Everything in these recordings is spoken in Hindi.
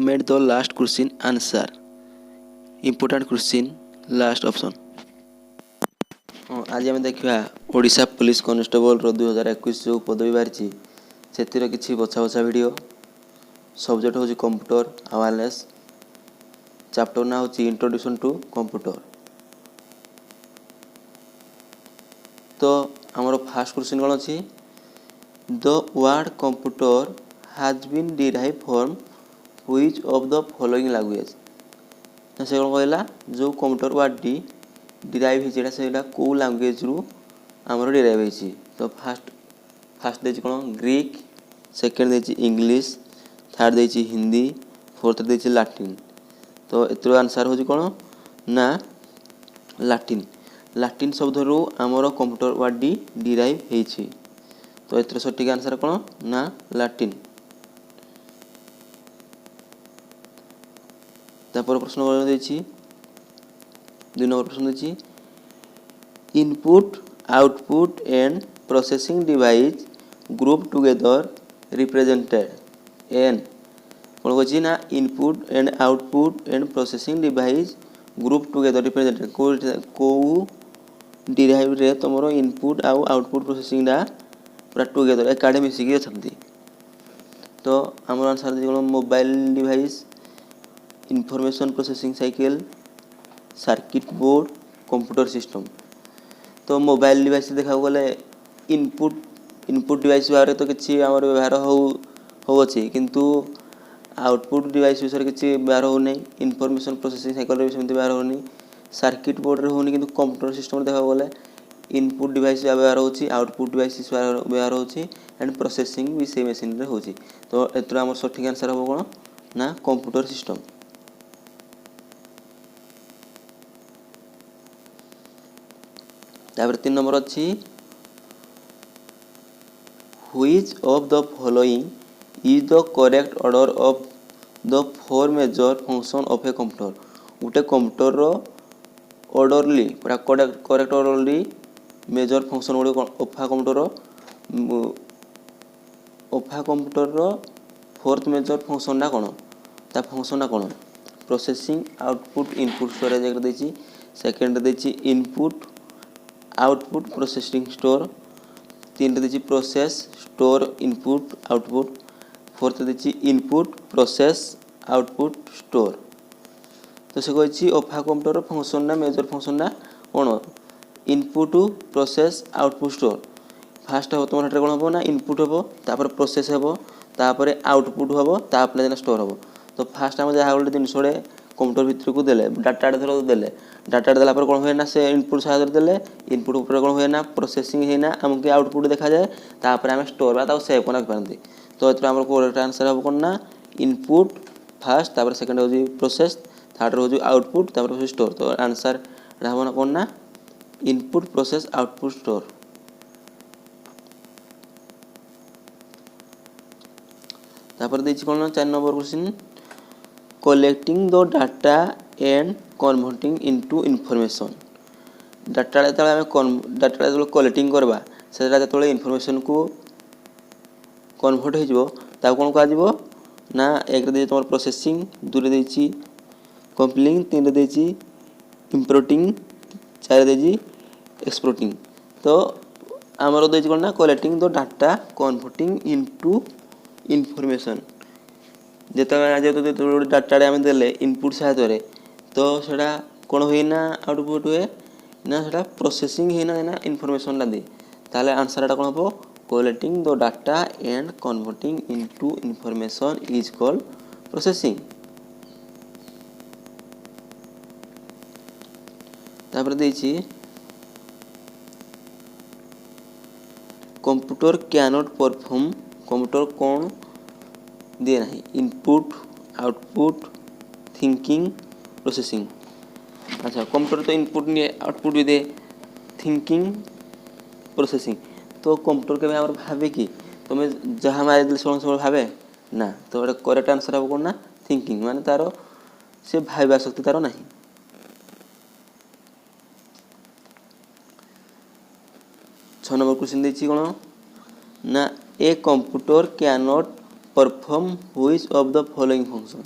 Omit the last question answer. Important question last option. आज आम देखा ओडिशा पुलिस कॉन्स्टेबल 2021 जो पदवी बाहरी से किसी बछा बछा वीडियो। सब्जेक्ट हूँ कंप्यूटर अवेयरनेस। चैप्टर ना हूँ इंट्रोड्यूशन टू कंप्यूटर। तो आमर फास्ट क्वेश्चन कौन अच्छी the word computer has been derive from which of the following language. से कौन कहला जो कंप्यूटर वर्ड डिराइव होता कौ लैंग्वेज रु आमर डिराइव होती। तो फास्ट देती कौन ग्रीक, सेकेंड देती इंग्लिश, थर्ड देती हिंदी, फोर्थ देती लाटिन। तो एतर आंसर हो कौन ना लाटिन। लाटिन शब्द रु आमर कंप्यूटर वर्ड डिराइव होती। तो एतर सठिक आंसर कौन ना लाटिन। तापर प्रश्न देखिए 2 नंबर प्रश्न देखिए input output and processing device group together represented एन कौन कही ना input and output and processing device group together represented कौ डिराइव रे तुम इनपुट आउ आउटपुट प्रोसेसिंग पूरा टुगेदर एकाडे मिसिकी अच्छा। तो आम आंसर देखिए mobile device, information processing cycle, circuit board, computer system. तो मोबाइल डिवाइस देखा गले इनपुट डिवाइस भाव तो किसी आम व्यवहार हो अच्छी किंतु आउटपुट डिवाइस विषय किसी व्यवहार होना। इंफॉर्मेशन प्रोसेसिंग साइकिल भी सेमती व्यवहार होनी। सर्किट बोर्ड होनी कि कंप्यूटर सिस्टम देखा गले इनपुट डिवाइस व्यवहार होची, आउटपुट डिवाइस व्यवहार होची एंड प्रोसेसिंग भी से मशीन रे होची। तो एतर आम सठिक आंसर हम कौन ना कंप्यूटर सिस्टम। तापर 3 नंबर अच्छी which of the following is the correct order of the 4 major function of a computer. गोटे कंप्यूटर ऑर्डरली पूरा करेक्ट ऑर्डरली मेजर फंक्शन गुड़ ओफा कंप्यूटर फोर्थ मेजर फंक्शनटा कौन ता फंक्शनटा कौन प्रोसेसिंग आउटपुट इनपुट स्टोरेज एक देती। सेकेंड देती इनपुट आउटपुट प्रोसेसिंग स्टोर। 3 देती process store input output. Fourth देती इनपुट प्रोसेस आउटपुट स्टोर। तो से कही ओफा कंप्यूटर फंक्शनटा मेजर फंक्शनटा कौन input process output store. Fast हम तुम कौन हम ना इनपुट हम तापर प्रोसेस हम तापर आउटपुट हम तापर स्टोर हम। तो फास्ट आम जहाँ गोटे जिन कंप्यूटर भितर को देले डाटा थर देले डाटा देला कौन हुए ना से इनपुट सहायता देले इनपुट उपर कौन हुए ना प्रोसेसिंग होना आमको आउटपुट देखा जाए तापर आम स्टोर बा सेव करना पारती। तो ये आम करेक्ट आंसर हम कौन ना इनपुट फास्ट तापर सेकेंड हो प्रोसेस थर्ड हो आउटपुट तापर स्टोर। तो आंसर हम कौन ना इनपुट प्रोसेस आउटपुट स्टोर। तापर देखिए कौन 4 number question collecting the data and converting into information. Data जो कलेक्टिंग करवा से जो इनफॉरमेशन को कन्वर्ट हो कौन कह ना एक दे तुम प्रोसेसिंग, 2 देती कंपाइलिंग, 3 देती इंपोर्टिंग, 4 देती एक्सपोर्टिंग। तो आमर देती कौन ना collecting the data converting into information. जो डाटा आम देले इनपुट सहायता तो सेटा कौन हुए ना आउटपुट हुए ना सेटा प्रोसेसिंग होना ना इनफॉरमेशन दी ताले आंसर कौन हम collecting the data and converting into information is called processing. तापर देछि कंप्यूटर कैनॉट परफॉर्म कंप्यूटर कौन दिए ना इनपुट आउटपुट थिंकिंग प्रोसेसिंग। अच्छा कंप्यूटर तो इनपुट नहीं आउटपुट भी दे थिंकिंग प्रोसेसिंग। तो कंप्यूटर के आम भावे कि तुम्हें जहाँ मारे सब भावे ना। तो करेक्ट आंसर हम कौन ना थिंकिंग माने तार से भाइबा शक्ति तार नहीं। 6 नंबर क्वेश्चन देखिए कौन ना a computer can not perform which of the following function.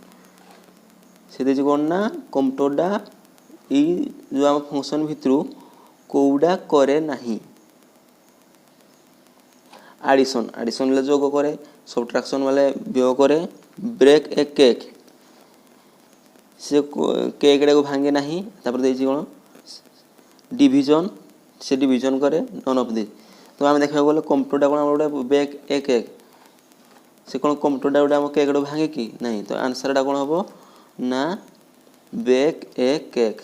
से देछि कोन ना कंप्यूटरडा ई जो आम फंक्शन भितरु कोउडा करे नाही। एडिशन एडिशन ले जोग करे, सब्ट्रैक्शन वाले वियोग करे, ब्रेक ए केक से केक को भांगे नाही। तापर देछि कोन डिवीजन से डिवीजन करे, नन ऑफ दिस। तो आम देखा गले कंप्यूटरटा कोन गोटे ब्रेक ए केक से कोन कंप्यूटरटा गोटे आम केक भांगे कि नहीं। तो आंसरटा कोन हबो ना बेक ए केक।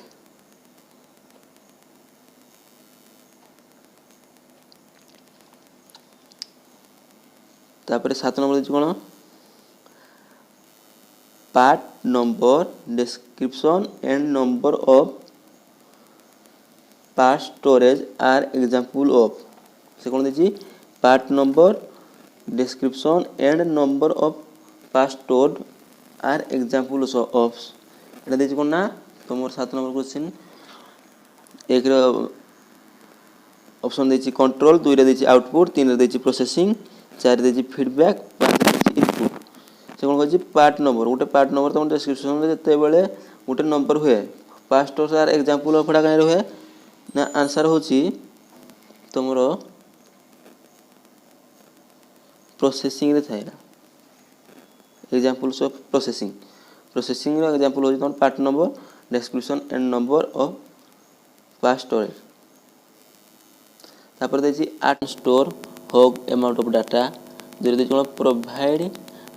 तापर 7 नंबर देछि कोन part number description and number of part storage are example of. से कोन देछि part number description and number of part stored are example of. एटा देछि कोन ना तुमर 7 नंबर क्वेश्चन। एक ऑप्शन देछि कंट्रोल, 2 रे देछि आउटपुट, 3 रे देछि प्रोसेसिंग, 4 रे देछि फीडबैक, 5 रे देछि इनपुट। से कोन कहछि पार्ट नंबर गोटे पार्ट नंबर तुम डिस्क्रिप्शन में जते बेले गोटे नंबर हुए part store are example of एटा काहे हुए ना आंसर होछि तुमरो प्रोसेसिंग रे थाए ना एग्जांपल्स ऑफ प्रोसेसिंग। प्रोसेसिंग रो एग्जांपल होछि तुम part number description and number of part storage. तापर देछि आर्ट store huge amount of data, जो देछि कोन provide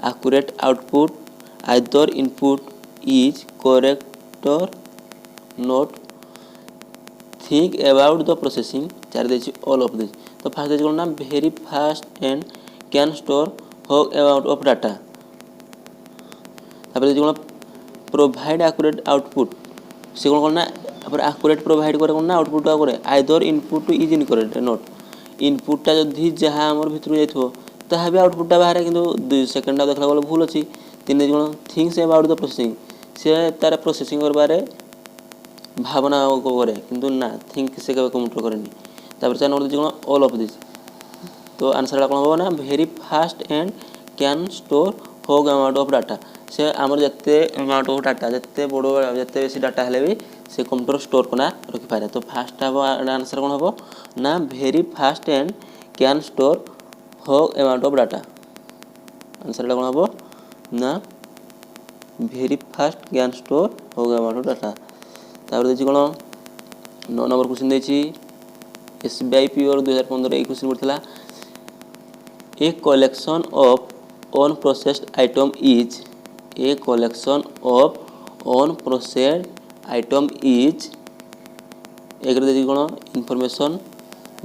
accurate output either input is correct or not, think about the processing, 4 देछि all of this। तो फर्स्ट देछि कोन ना very fast and can store whole amount of data। तापर देछि कोन provide accurate output, से कोन ना पर accurate provide करे कोन ना आउटपुट करे either input is incorrect or not। Input टा जदि जहां हमर भितर जाइथो ताहा भी आउटपुट बाहर किंतु 2 सेकंड देखला गले भूल अछि। 3 कोन थिंक्स अबाउट द प्रोसेसिंग, से तार प्रोसेसिंग करबारे भावना करे किंतु ना थिंक से के कंप्यूटर करनी। तापर 4 number cone all of this. तो आंसर कोन हो ना very fast and can store huge amount of data. से हमर जत्ते अमाउंट ऑफ डाटा जत्ते बड़ो जत्ते बेसी डाटा हेले भी से कंप्यूटर स्टोर करना रखि पारे। तो फास्ट हबो आंसर कोन हबो ना very fast and can store huge amount of data. Answer कोन हबो ना very fast can store huge amount of data. तापर देछि कोन 9 नंबर क्वेश्चन देछि एसबीआई पीओर 2015 ए क्वेश्चन पड़थला a collection of unprocessed item is a collection of unprocessed item is. एक रे देछि कोन इंफॉर्मेशन,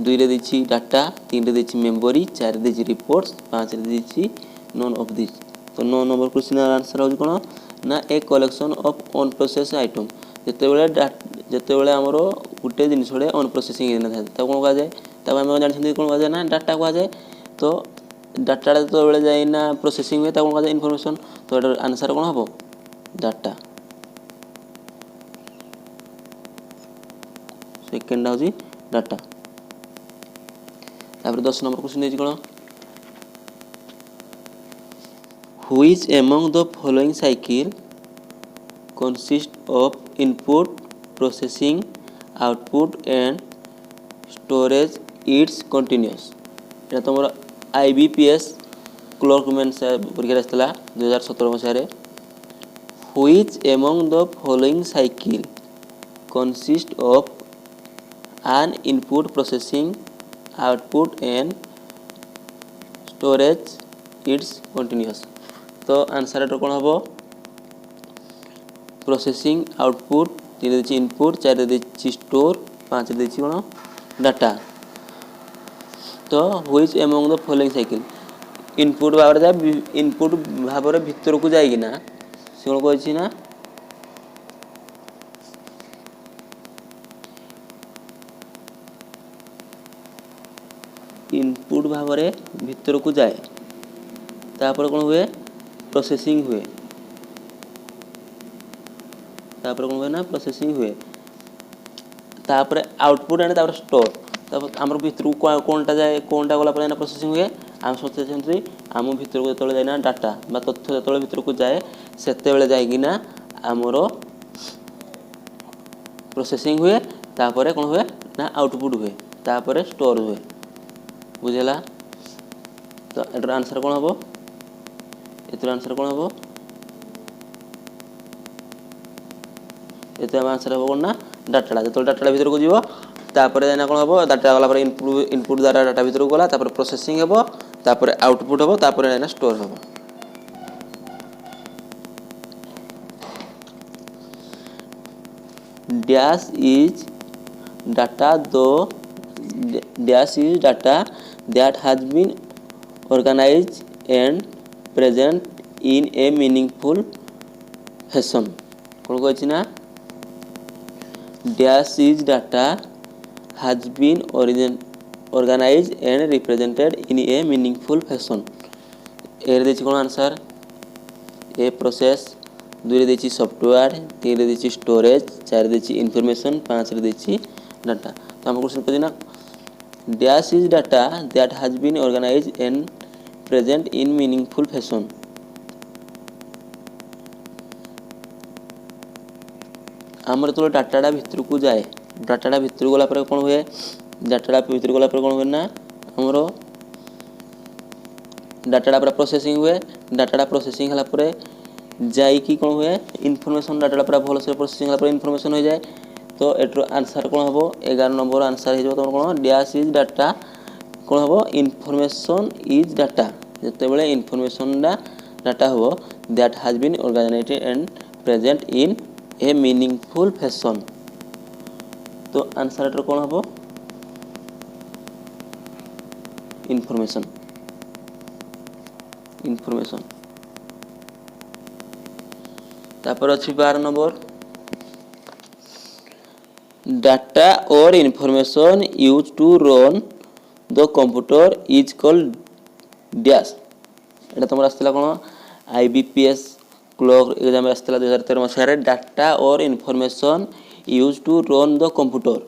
2 रे देछि डाटा, 3 रे देछि मेमोरी, 4 रे देछि रिपोर्ट्स, 5 रे देछि नन ऑफ दिस। तो 9 नंबर क्वेश्चन आंसर हो कोन ना ए कलेक्शन ऑफ अनप्रोसेस्ड आइटम। जते बेले हमरो गुटे जिनिस बेले अनप्रोसेसिंग ना थाए त कोन कहा जाय तब हम जानि छथि कोन कहा जाय ना डाटा कहा जाय। तो डाटा तो बेले जाय ना प्रोसेसिंग में त कोन कहा जाय इंफॉर्मेशन। तो एटा आंसर कोन हबो डाटा। Second होजी data. तापर 10 नंबर क्वेश्चन देछि कोन which among the following cycle consist of input, processing, output and storage its continuous। Etah तमरा IBPS क्लर्कमैन से परीक्षा आस्थिला 2017 मसिया रे। Which among the following cycle consist of an input, processing, output and storage its continuous। तो आंसर एटा कोन हबो प्रोसेसिंग, आउटपुट, 3 देछि इनपुट, 4 देछि स्टोर, 5 देछि कोन डाटा। तो which among the following cycle input भाबरे जा इनपुट भाबरे भीतर को जाई ना से कोन कहछि ना इनपुट भाबरे भीतर को जाए तापर कोन हुए प्रोसेसिंग हुए तापर कोन हुए ना प्रोसेसिंग हुए तापर आउटपुट एंड तापर स्टोर तापर हमर भीतर को कोनटा जाए कोनटा गला पर ना प्रोसेसिंग हुए हम सोचे छथि हम भीतर को तळे जाय ना डाटा बा तथ्य तळे भीतर को जाए सेते बेले जाय कि ना आमर प्रोसेसिंग हुए तापर कौन हुए ना आउटपुट हुए तापर स्टोर हुए बुझेला। तो एटर आंसर कौन हम एतर आंसर कौन हम एतर आंसर हम कौन ना डाटा जो डाटा भीतर को जीव तापर जाना कौन हम डाटा गला इनपुट द्वारा डाटा भीतर को गला तापर प्रोसेसिंग हम तापर आउटपुट हम तापर जाना स्टोर हम। Dash is data that has been organized and present in a meaningful fashion कौन कहछि ना dash is data has been organized and represented in a meaningful fashion एर देछि कोन आंसर ए प्रोसेस दुई देछि सॉफ्टवेयर तीन देछि स्टोरेज चार देछि इंफॉर्मेशन पांच देछि डाटा। तो हम क्वेश्चन पजिना dash is data that has been organised and present in meaningful fashion आमर तो डाटाटा भीतर को जाए डाटाटा भीतर गला पर कौन हुए डाटाटा भीतर गला पर कौन हुए ना आमर डाटाटा पूरा प्रोसेसिंग हुए डाटाटा प्रोसेसिंग हला पर जाइकी कौन हुए इनफॉरमेशन डाटाटा पूरा भल से प्रोसेसिंग हला पर इनफॉरमेशन हो जाए। तो एटर आंसर कौन हम 11 नंबर आंसर हो तुम कौन डैश इज डाटा कौन हम इनफॉरमेशन इज डाटा जिते बड़े इनफॉरमेशन डाटा हो that has been organised and present in a meaningful fashion. तो आंसर एटर कौन हम इनफॉरमेशन इनफॉरमेशन तापर अच्छी 12 नंबर डाटा और information use to run the computer is called dash एटा तुम आसला कौन आईबीपीएस क्लर्क एग्जाम आसला 2013 मसीह डाटा और information use to run the computer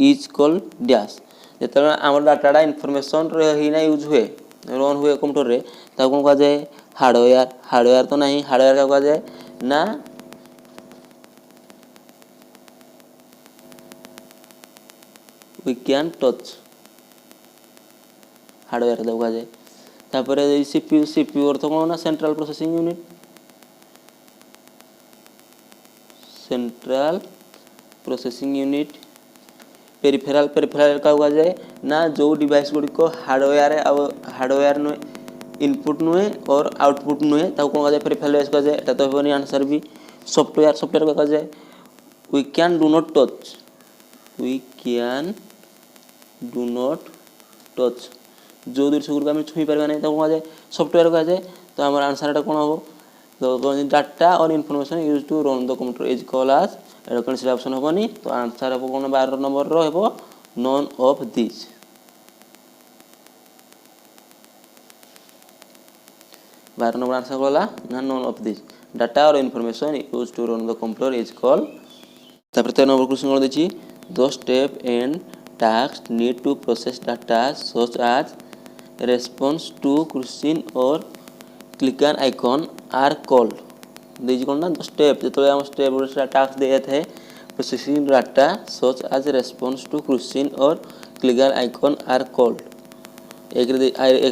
is called dash जिते आम डाटा इनफॉरमेशन ही ना यूज हुए रन हुए कंप्यूटर रे ता कौन कहा जाए हार्डवेयर तो नहीं हार्डवेयर क्या कहा जाए ना वी कैन टच हार्डवेयर तो कहा जाए तापर सीपीयू अर्थ कौन ना central processing unit central processing unit peripheral peripheral क्या कहा जाए ना जो डिवाइस गुड़ी को हार्डवेयर नुहे इनपुट नुहे और आउटपुट नुहे कौन कहा जाए पेरिफेराल डिवाइस कहा जाए एटा तो हेबनी आंसर भी सॉफ्टवेयर सॉफ्टवेयर कहा जाए we can do not touch जो दृश्य गुड़ आम छुई पार नहीं कहा जाए सॉफ्टवेयर कहा जाए। तो हमारे आंसर एटा कौन हम तो डाटा और information use to run the computer is called as एटा कौन से ऑप्शन हेनी। तो आंसर हम कौन 12 नंबर रो none of this 12 number answer गला ना नॉन ऑफ दिस डाटा और information use to run the computer is called. तापर 13 नंबर क्वेश्चन कौन देछि the step and task need to process data such as response to question or click an icon are called देछि कौन ना स्टेप जो हम स्टेप टास्क दिए थे processing data such as response to question or click an icon are called एक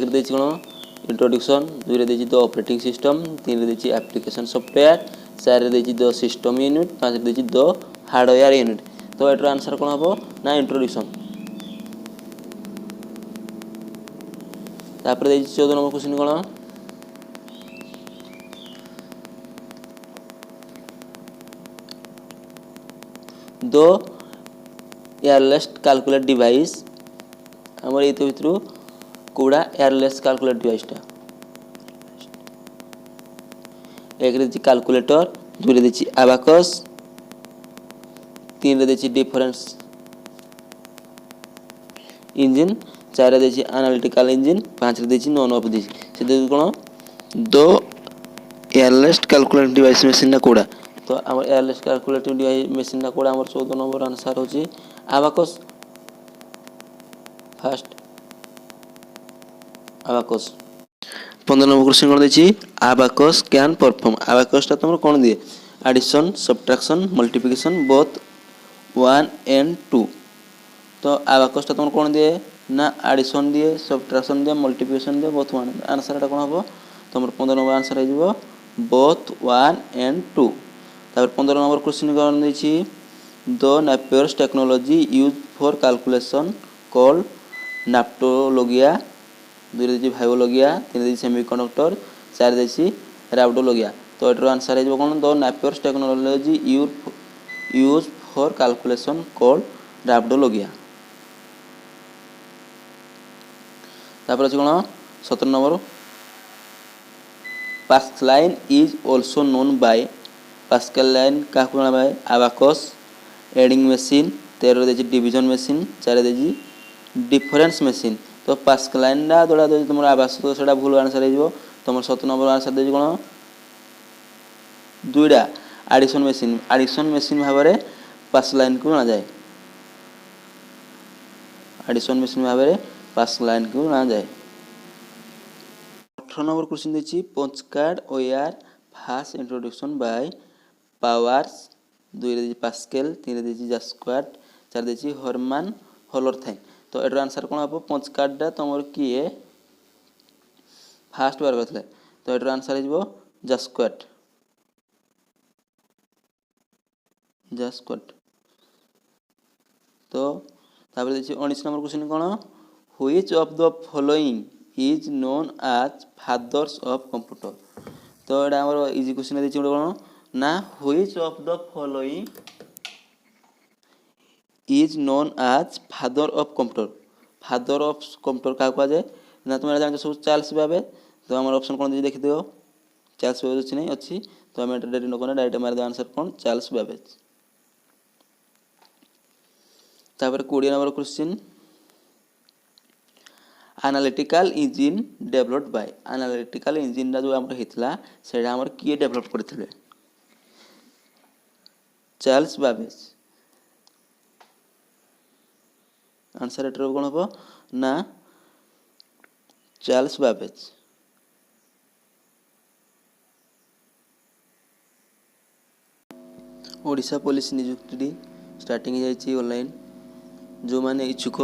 देछि कौन इंट्रोडक्शन दुई रे द ऑपरेटिंग सिस्टम तीन रे एप्लिकेशन सॉफ्टवेयर चार रे द सिस्टम यूनिट पाँच रे द हार्डवेयर यूनिट। तो एटर आंसर कौन हम ना इंट्रोडक्शन तापर 14 नंबर क्वेश्चन कौन द एयरलेस कैलकुलेट डिवाइस आमर ये भितर कौड़ा एयरलेस कैलकुलेट डिवाइसटा एक रे कैलकुलेटर दुई रे अबाकस तीन रे डिफरेंस इंजिन चार रे एनालिटिकल इंजिन पाँच रे नॉन ऑफ दिस से कौन दो एयरलेस कैलकुलेट डिवाइस मेसीन कौड़ा। तो आम एयरलेस कैलकुलेट डिवाइस मेसीन कौड़ा आम 14 नंबर आंसर हो abacus fast abacus. 15 number question कौन देखिए आबाकस कैन परफॉर्म आबाकसटा तुम कौन दिए addition subtraction multiplication both 1 and 2 तो आबाकसटा तुम कौन दिए ना एडिशन दिए सब्ट्रैक्शन दिए मल्टीप्लिकेशन दिए बोथ 1 आंसर कौन हम तुम 15 नंबर आंसर हो बोथ 1 and 2 तापर 15 नंबर क्वेश्चन कौन देखिए the Napier's technology use for calculation called नाप्टोलोगिया दुई देखिए भाइबोलोगिया तीन देखिए सेमीकंडक्टर चार देखिए राउडोलोगिया तो एटर आंसर हो कौन the Napier's technology use for calculation called राउडोलोगिया तापर अच्छे कौन 17 number Pascaline is also known by Pascaline क्या कहना बाय आबाकस एडिंग मशीन 13 देखिए डिवीजन मशीन 4 देखिए डिफरेंस मशीन तो पास्कलाइन जोड़ा जो तुम आवास तो से भूल आंसर हो तुम 17 नंबर आंसर देखिए कौन दुईटा एडिशन मशीन भाव में पास्कलाइन को जाए एडिशन मशीन भाव में पास्कलाइन को जाए 18 नंबर क्वेश्चन देखिए punch card were first introduction by Powers 2 देखिए पास्केल 3 देखिए जास्क्वाट 4 देखिए हरमान हॉलरथाइन तो एटर आंसर कौन हम पंच कार्डा तुम किए फास्ट बार करते तो एटर आंसर हो जास्क्वाट तो तापर देखिए 19 नंबर क्वेश्चन कौन which of the following is known as fathers of computer तो यहाँ आम इजी क्वेश्चन देखिए कौन ना which of the following is known as father of computer क्या कहुए ना तुम जान सब चार्ल्स बेबेज तो आम ऑप्शन कौन देखी दियो चार्ल्स बेबेज अच्छी नहीं अच्छी तो आम डायरेक्ट न डायरेक्ट मार आंसर कौन चार्ल्स बेबेज तापर 20 number question analytical engine developed by analytical engine जो आम होता से किए डेवलप करते चार्ल्स बेबेज आंसर एटर कौन हम ना चार्ल्स बेबेज ओडिशा पुलिस नियुक्ति स्टार्टिंग ऑनलाइन जो माने इच्छुक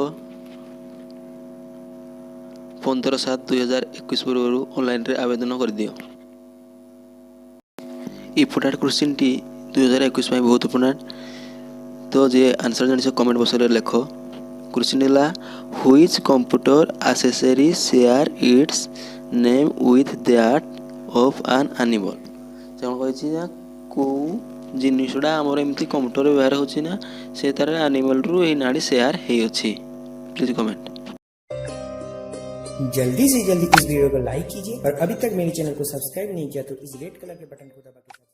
15/7/2021 पूर्व ऑनलाइन रे आवेदन कर दियो इम्पोर्टेंट क्वेश्चन टी 2021 बहुत इम्पोर्टेंट तो जे आंसर जानी कमेंट बॉक्स रे लिख क्वेश्चन है which computer accessory share its name with that of an animal से कही को जिनटा आमर एमती कंप्यूटर व्यवहार होना से तार एनिमल रु यही नाड़ी शेयर होती प्लीज कमेंट जल्दी से जल्दी इस वीडियो को लाइक कीजिए और अभी तक मेरे चैनल को सब्सक्राइब नहीं किया तो इस रेड कलर के बटन को दबा के